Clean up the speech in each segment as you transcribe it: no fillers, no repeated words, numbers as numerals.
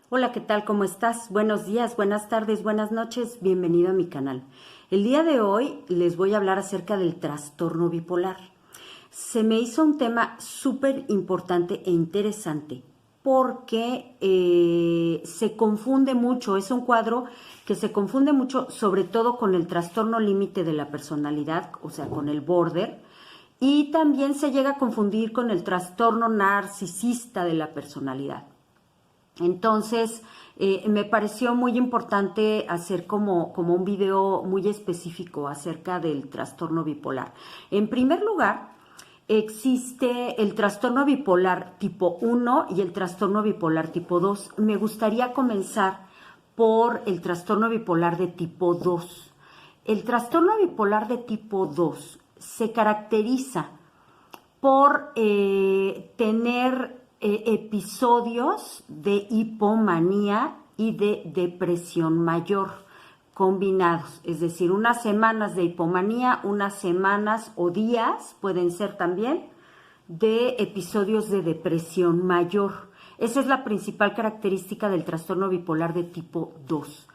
Hola, ¿qué tal? ¿Cómo estás? Buenos días, buenas tardes, buenas noches. Bienvenido a mi canal. El día de hoy les voy a hablar acerca del trastorno bipolar. Se me hizo un tema súper importante e interesante porque se confunde mucho, es un cuadro que se confunde mucho, sobre todo con el trastorno límite de la personalidad, o sea, con el border, y también se llega a confundir con el trastorno narcisista de la personalidad. Entonces, me pareció muy importante hacer como un video muy específico acerca del trastorno bipolar. En primer lugar, existe el trastorno bipolar tipo 1 y el trastorno bipolar tipo 2. Me gustaría comenzar por el trastorno bipolar de tipo 2. El trastorno bipolar de tipo 2 se caracteriza por tener episodios de hipomanía y de depresión mayor combinados, es decir, unas semanas de hipomanía, unas semanas o días pueden ser también de episodios de depresión mayor. Esa es la principal característica del trastorno bipolar de tipo 2.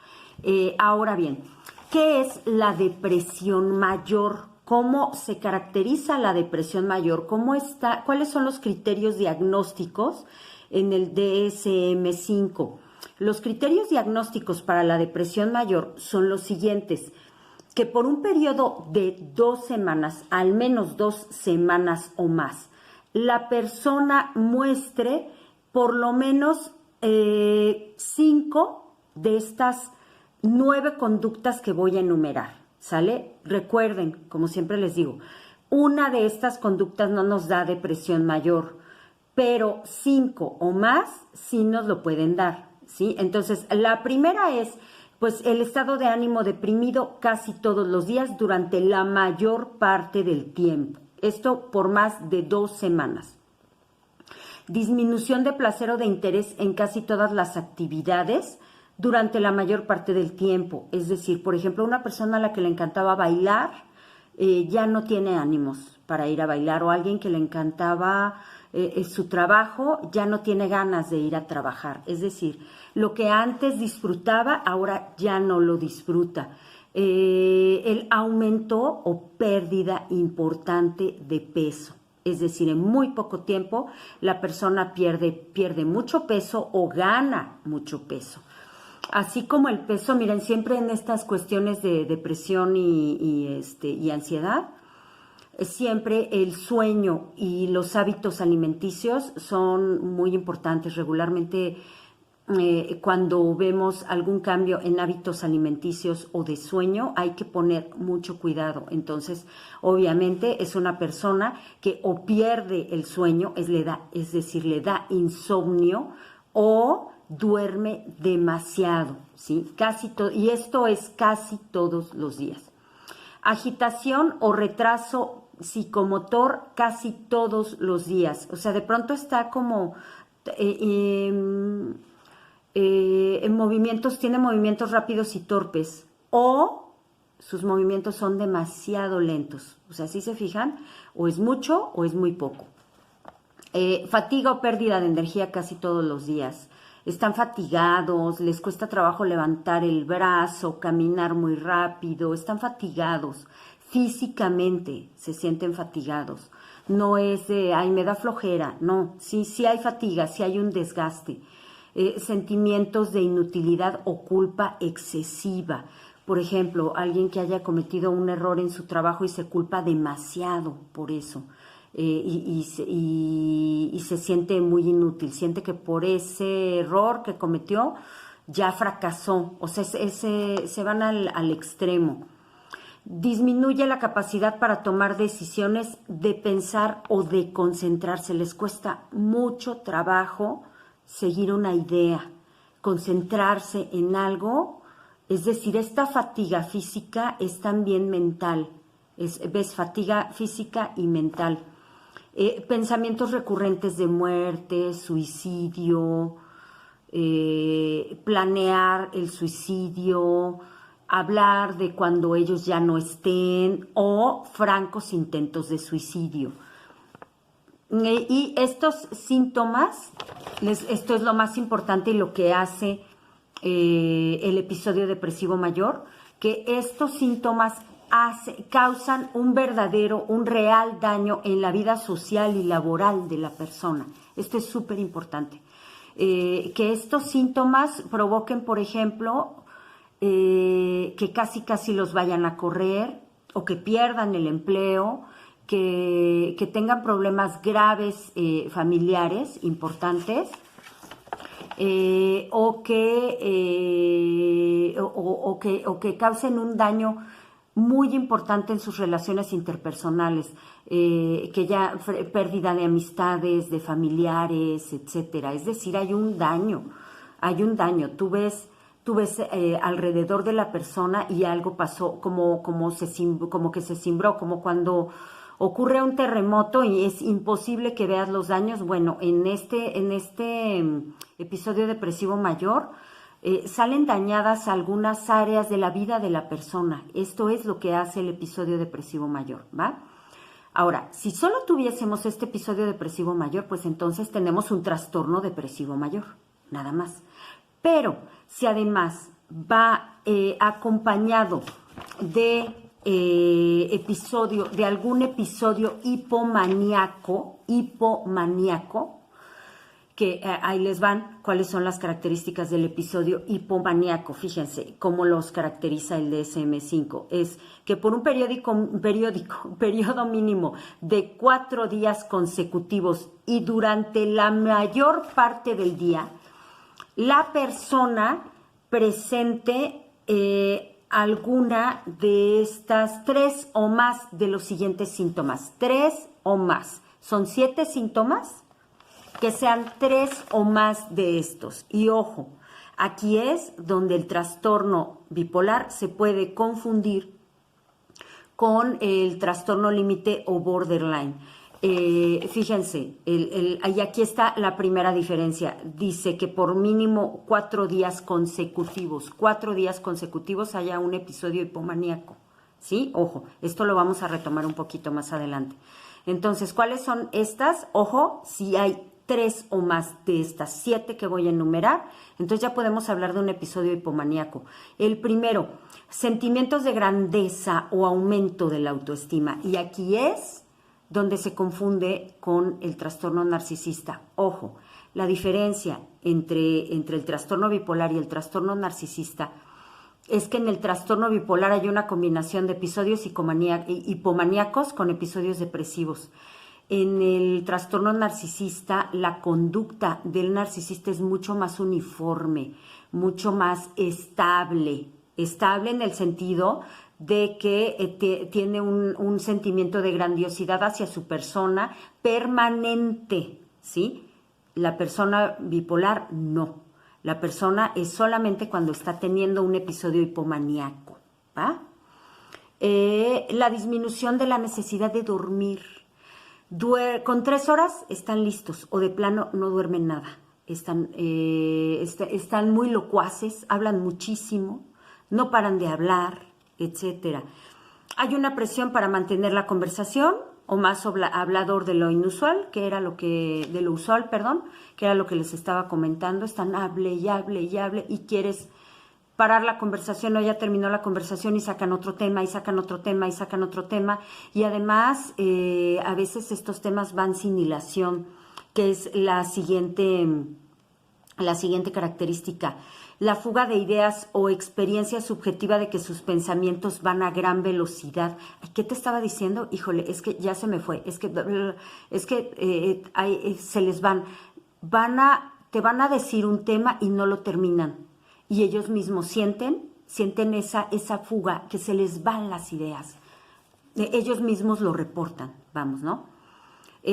Ahora bien, ¿qué es la depresión mayor? ¿Cómo se caracteriza la depresión mayor? ¿Cómo está? ¿Cuáles son los criterios diagnósticos en el DSM-5? Los criterios diagnósticos para la depresión mayor son los siguientes: que por un periodo de 2 semanas, al menos 2 semanas o más, la persona muestre por lo menos 5 de estas 9 conductas que voy a enumerar, ¿sale? Recuerden, como siempre les digo, una de estas conductas no nos da depresión mayor, pero 5 o más sí nos lo pueden dar, ¿sí? Entonces, la primera es, pues, el estado de ánimo deprimido casi todos los días durante la mayor parte del tiempo. Esto por más de 2 semanas. Disminución de placer o de interés en casi todas las actividades durante la mayor parte del tiempo. Es decir, por ejemplo, una persona a la que le encantaba bailar ya no tiene ánimos para ir a bailar, o alguien que le encantaba su trabajo ya no tiene ganas de ir a trabajar. Es decir, lo que antes disfrutaba ahora ya no lo disfruta. El aumento o pérdida importante de peso. Es decir, en muy poco tiempo la persona pierde mucho peso o gana mucho peso. Así como el peso, miren, siempre en estas cuestiones de depresión y ansiedad, siempre el sueño y los hábitos alimenticios son muy importantes. Regularmente, cuando vemos algún cambio en hábitos alimenticios o de sueño, hay que poner mucho cuidado. Entonces, obviamente es una persona que o pierde el sueño, es decir, le da insomnio, o duerme demasiado, ¿sí? Y esto es casi todos los días. Agitación o retraso psicomotor casi todos los días. O sea, de pronto está como en movimientos, tiene movimientos rápidos y torpes, o sus movimientos son demasiado lentos. O sea, si se fijan, o es mucho o es muy poco. Fatiga o pérdida de energía casi todos los días. Están fatigados, les cuesta trabajo levantar el brazo, caminar muy rápido, están fatigados. Físicamente se sienten fatigados. No es de, ay, me da flojera, no, sí hay fatiga, sí hay un desgaste. Sentimientos de inutilidad o culpa excesiva. Por ejemplo, alguien que haya cometido un error en su trabajo y se culpa demasiado por eso. Y se siente muy inútil, siente que por ese error que cometió ya fracasó, o sea, se van al extremo. Disminuye la capacidad para tomar decisiones, de pensar o de concentrarse. Les cuesta mucho trabajo seguir una idea, concentrarse en algo. Es decir, esta fatiga física es también mental. ¿Ves? Fatiga física y mental. Pensamientos recurrentes de muerte, suicidio, planear el suicidio, hablar de cuando ellos ya no estén, o francos intentos de suicidio. Y estos síntomas, esto es lo más importante y lo que hace el episodio depresivo mayor, que estos síntomas causan un real daño en la vida social y laboral de la persona. Esto es súper importante. Que estos síntomas provoquen, por ejemplo, que casi los vayan a correr o que pierdan el empleo, que tengan problemas graves familiares importantes, o que causen un daño muy importante en sus relaciones interpersonales, que ya pérdida de amistades, de familiares, etcétera. Es decir, hay un daño. Tú ves alrededor de la persona y algo pasó, como que se cimbró, como cuando ocurre un terremoto y es imposible que veas los daños. Bueno, en este episodio depresivo mayor salen dañadas algunas áreas de la vida de la persona. Esto es lo que hace el episodio depresivo mayor, ¿va? Ahora, si solo tuviésemos este episodio depresivo mayor, pues entonces tenemos un trastorno depresivo mayor, nada más. Pero si además va acompañado de algún episodio hipomaníaco, que ahí les van cuáles son las características del episodio hipomaníaco. Fíjense cómo los caracteriza el DSM-5. Es que por un periodo mínimo de 4 días consecutivos y durante la mayor parte del día, la persona presente alguna de estas 3 o más de los siguientes síntomas. 3 o más. Son 7 síntomas, que sean 3 o más de estos. Y ojo, aquí es donde el trastorno bipolar se puede confundir con el trastorno límite o borderline. Fíjense, y aquí está la primera diferencia. Dice que por mínimo 4 días consecutivos haya un episodio hipomaníaco. ¿Sí? Ojo, esto lo vamos a retomar un poquito más adelante. Entonces, ¿cuáles son estas? Ojo, si hay 3 o más de estas 7 que voy a enumerar, entonces ya podemos hablar de un episodio hipomaníaco. El primero, sentimientos de grandeza o aumento de la autoestima. Y aquí es donde se confunde con el trastorno narcisista. Ojo, la diferencia entre el trastorno bipolar y el trastorno narcisista es que en el trastorno bipolar hay una combinación de episodios hipomaníacos con episodios depresivos. En el trastorno narcisista, la conducta del narcisista es mucho más uniforme, mucho más estable en el sentido de que tiene un sentimiento de grandiosidad hacia su persona permanente, ¿sí? La persona bipolar no. La persona es solamente cuando está teniendo un episodio hipomaníaco, ¿va? La disminución de la necesidad de dormir. Con 3 horas están listos o de plano no duermen nada. Están muy locuaces, hablan muchísimo, no paran de hablar, etcétera. Hay una presión para mantener la conversación o más hablador de lo inusual, que era que era lo que les estaba comentando. Están hable y quieres parar la conversación o ya terminó la conversación y sacan otro tema y además a veces estos temas van sin hilación, que es la siguiente característica. La fuga de ideas o experiencia subjetiva de que sus pensamientos van a gran velocidad. ¿Qué te estaba diciendo? Híjole, es que ya se me fue. Es que se les te van a decir un tema y no lo terminan. Y ellos mismos sienten esa fuga, que se les van las ideas. Ellos mismos lo reportan, ¿no?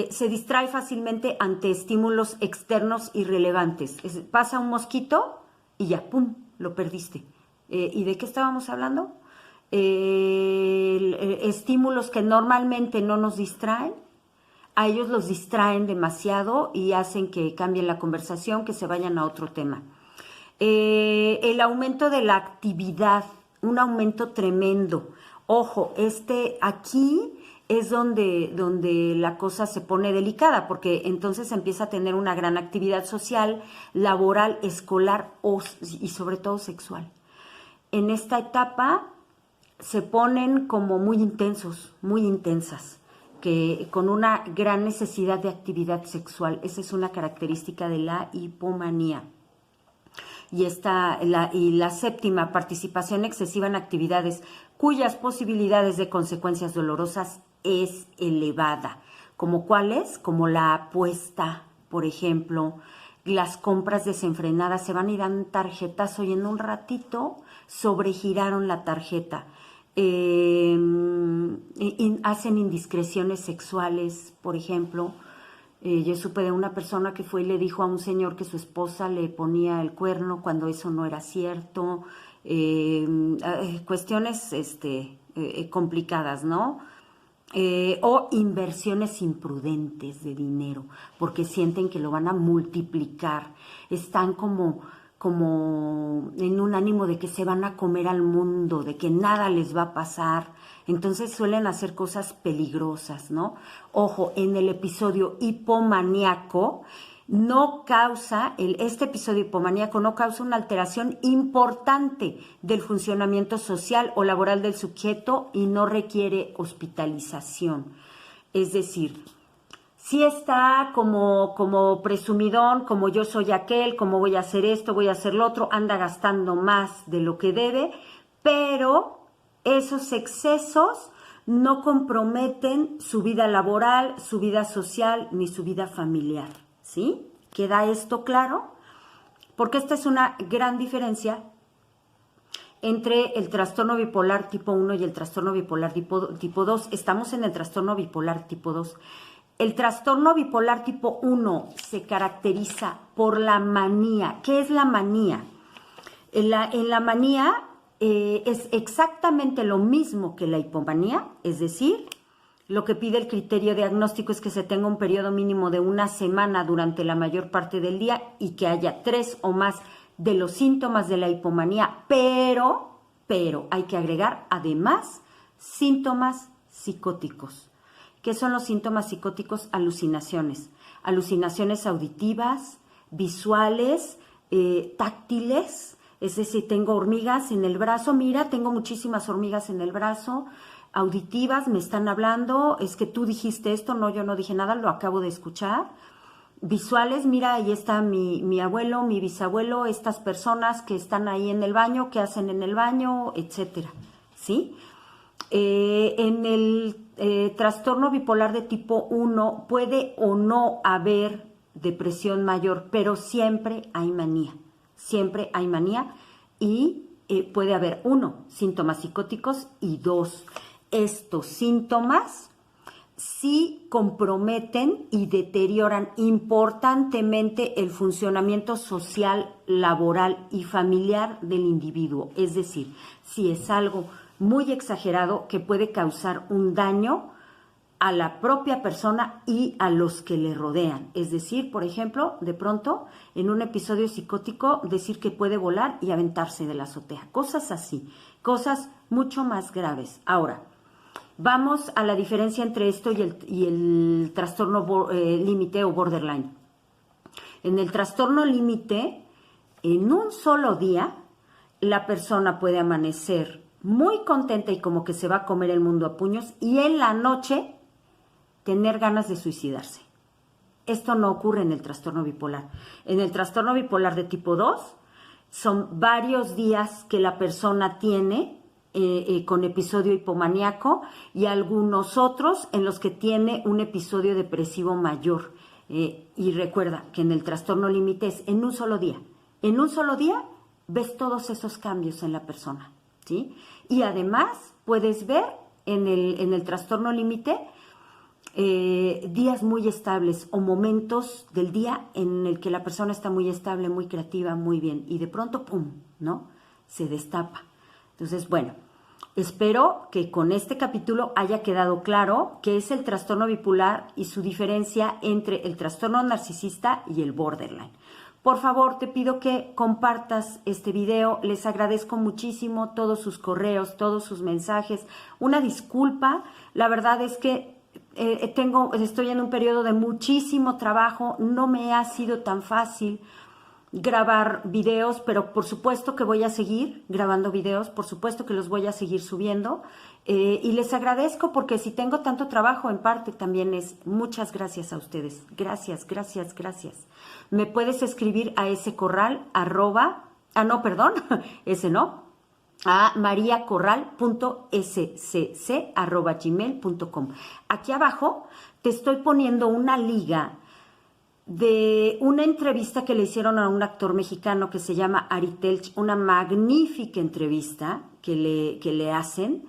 Se distrae fácilmente ante estímulos externos irrelevantes. Pasa un mosquito y ya, ¡pum!, lo perdiste. ¿Y de qué estábamos hablando? Estímulos que normalmente no nos distraen, a ellos los distraen demasiado y hacen que cambien la conversación, que se vayan a otro tema. El aumento de la actividad, un aumento tremendo. Ojo, aquí es donde la cosa se pone delicada, porque entonces empieza a tener una gran actividad social, laboral, escolar y sobre todo sexual. En esta etapa se ponen como muy intensos, muy intensas, que con una gran necesidad de actividad sexual. Esa es una característica de la hipomanía. Y la séptima, participación excesiva en actividades cuyas posibilidades de consecuencias dolorosas es elevada. ¿Como cuáles? Como la apuesta, por ejemplo, las compras desenfrenadas. Se van a ir a un tarjetazo y en un ratito sobregiraron la tarjeta. Hacen indiscreciones sexuales, por ejemplo. Yo supe de una persona que fue y le dijo a un señor que su esposa le ponía el cuerno cuando eso no era cierto. Cuestiones complicadas, ¿no? O inversiones imprudentes de dinero, porque sienten que lo van a multiplicar. Están como en un ánimo de que se van a comer al mundo, de que nada les va a pasar. Entonces suelen hacer cosas peligrosas, ¿no? Ojo, en el episodio hipomaníaco este episodio hipomaníaco no causa una alteración importante del funcionamiento social o laboral del sujeto y no requiere hospitalización. Es decir, sí está como presumidón, como yo soy aquel, como voy a hacer esto, voy a hacer lo otro, anda gastando más de lo que debe, pero esos excesos no comprometen su vida laboral, su vida social, ni su vida familiar, ¿sí? ¿Queda esto claro? Porque esta es una gran diferencia entre el trastorno bipolar tipo 1 y el trastorno bipolar tipo 2. Estamos en el trastorno bipolar tipo 2. El trastorno bipolar tipo 1 se caracteriza por la manía. ¿Qué es la manía? En la manía es exactamente lo mismo que la hipomanía, es decir, lo que pide el criterio diagnóstico es que se tenga un periodo mínimo de una semana durante la mayor parte del día y que haya 3 o más de los síntomas de la hipomanía, pero hay que agregar además síntomas psicóticos. ¿Qué son los síntomas psicóticos? Alucinaciones auditivas, visuales, táctiles. Es decir, tengo hormigas en el brazo, mira, tengo muchísimas hormigas en el brazo. Auditivas, me están hablando, es que tú dijiste esto, no, yo no dije nada, lo acabo de escuchar. Visuales, mira, ahí está mi abuelo, mi bisabuelo, estas personas que están ahí en el baño, que hacen en el baño, etcétera, ¿sí? En el trastorno bipolar de tipo 1 puede o no haber depresión mayor, pero siempre hay manía y puede haber 1, síntomas psicóticos y 2, estos síntomas sí comprometen y deterioran importantemente el funcionamiento social, laboral y familiar del individuo. Es decir, si es algo muy exagerado que puede causar un daño a la propia persona y a los que le rodean. Es decir, por ejemplo, de pronto, en un episodio psicótico, decir que puede volar y aventarse de la azotea. Cosas así, cosas mucho más graves. Ahora, vamos a la diferencia entre esto y el trastorno límite o borderline. En el trastorno límite, en un solo día, la persona puede amanecer muy contenta y como que se va a comer el mundo a puños, y en la noche tener ganas de suicidarse. Esto no ocurre en el trastorno bipolar. En el trastorno bipolar de tipo 2 son varios días que la persona tiene con episodio hipomaníaco y algunos otros en los que tiene un episodio depresivo mayor. Y recuerda que en el trastorno límite es en un solo día. En un solo día ves todos esos cambios en la persona, ¿sí? Y además puedes ver en el trastorno límite días muy estables o momentos del día en el que la persona está muy estable, muy creativa, muy bien, y de pronto, ¡pum!, ¿no? Se destapa. Entonces, bueno, espero que con este capítulo haya quedado claro qué es el trastorno bipolar y su diferencia entre el trastorno narcisista y el borderline. Por favor, te pido que compartas este video. Les agradezco muchísimo todos sus correos, todos sus mensajes. Una disculpa, la verdad es que estoy en un periodo de muchísimo trabajo. No me ha sido tan fácil grabar videos, pero por supuesto que voy a seguir grabando videos, por supuesto que los voy a seguir subiendo, y les agradezco porque si tengo tanto trabajo, en parte también es muchas gracias a ustedes. Gracias, gracias, gracias. Me puedes escribir a ese corral no, perdón, ese no, a mariacorral.scc@gmail.com. Aquí abajo te estoy poniendo una liga de una entrevista que le hicieron a un actor mexicano que se llama Ari Telch, una magnífica entrevista que le hacen,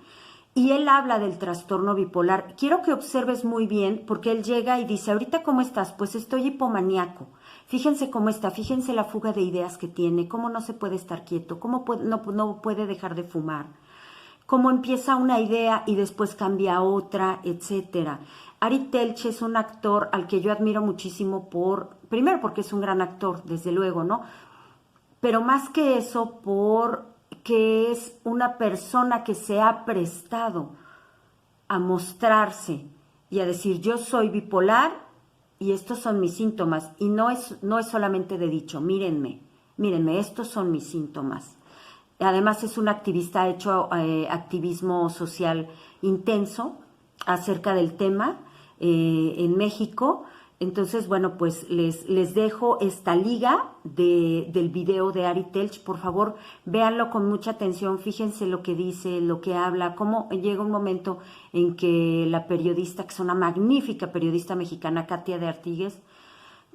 y él habla del trastorno bipolar. Quiero que observes muy bien, porque él llega y dice, ¿ahorita cómo estás? Pues estoy hipomaníaco. Fíjense cómo está, fíjense la fuga de ideas que tiene, cómo no se puede estar quieto, cómo no puede dejar de fumar, cómo empieza una idea y después cambia a otra, etcétera. Ari Telch es un actor al que yo admiro muchísimo primero porque es un gran actor, desde luego, ¿no? Pero más que eso, porque es una persona que se ha prestado a mostrarse y a decir, yo soy bipolar y estos son mis síntomas. Y no es solamente de dicho, mírenme, estos son mis síntomas. Además es un activista, ha hecho activismo social intenso acerca del tema en México. Entonces, bueno, pues les dejo esta liga del video de Ari Telch. Por favor, véanlo con mucha atención, fíjense lo que dice, lo que habla, cómo llega un momento en que la periodista, que es una magnífica periodista mexicana, Katia de Artigues,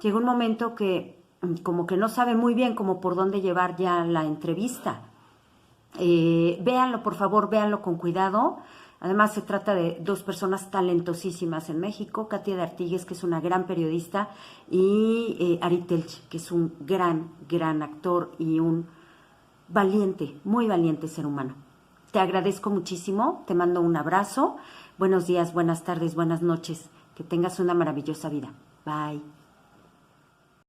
llega un momento que como que no sabe muy bien cómo por dónde llevar ya la entrevista. Véanlo, por favor, véanlo con cuidado. Además, se trata de dos personas talentosísimas en México, Katia de Artigues, que es una gran periodista, y Ari Telch, que es un gran, gran actor y un valiente, muy valiente ser humano. Te agradezco muchísimo, te mando un abrazo. Buenos días, buenas tardes, buenas noches. Que tengas una maravillosa vida. Bye.